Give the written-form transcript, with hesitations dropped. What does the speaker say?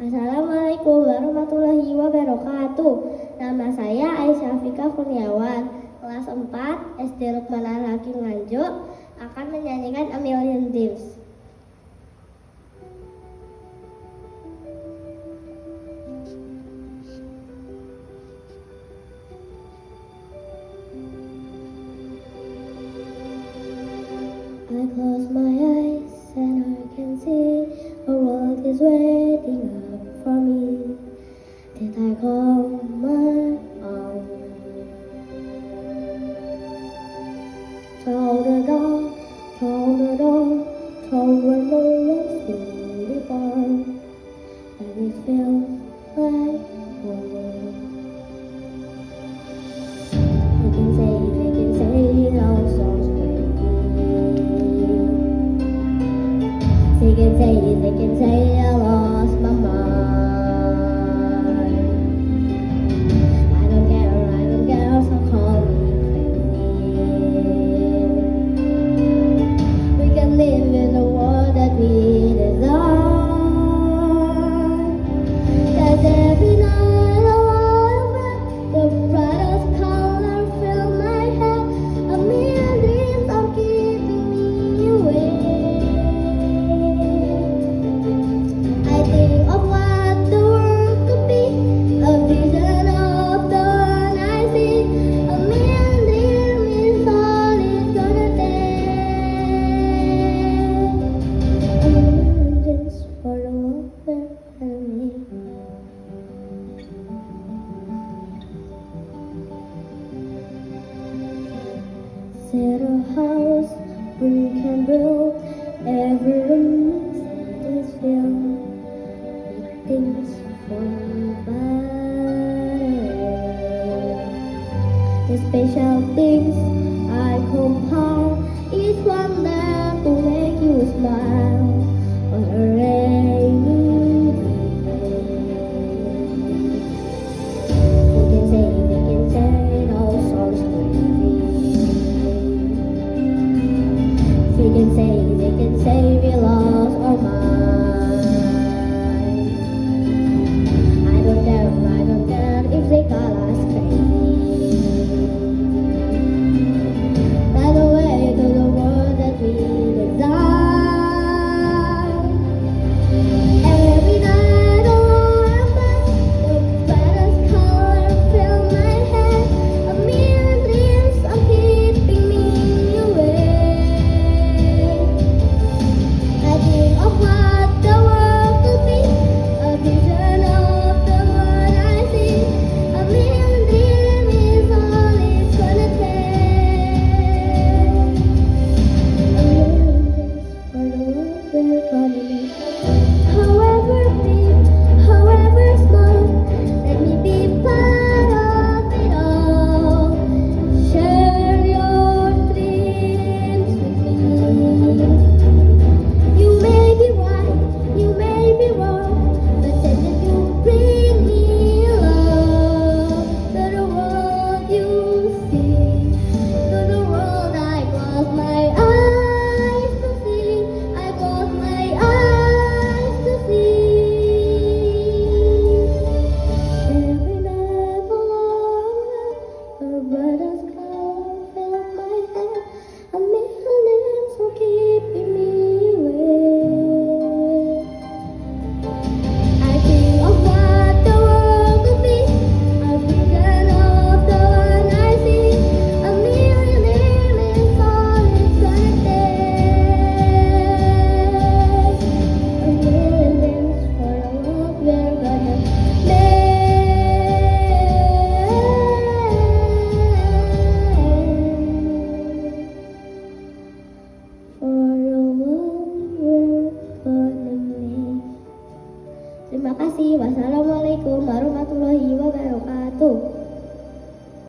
Assalamualaikum warahmatullahi wabarakatuh. Nama saya Aisyah Fika Kurniawan, kelas 4 SD Rukmana Hakim Nganjuk, akan menyanyikan A Million Dreams. I close my eyes and I can see a world is waiting up for me. Did I call my own? Through the door, through where no one's been before, and it feels like home. They can say it all sounds crazy. They can say I lost my mind. I don't care, so call me crazy. We can live in the world that we design. 'Cause every night I wake up, the brightest color fill my head. A million dreams are keeping me awake. I think of what the world could be, a vision of the one I see. A million dreams is all it's gonna take. A million dreams for the world and me. Set a house we can build, every room is filled with things from better. The special things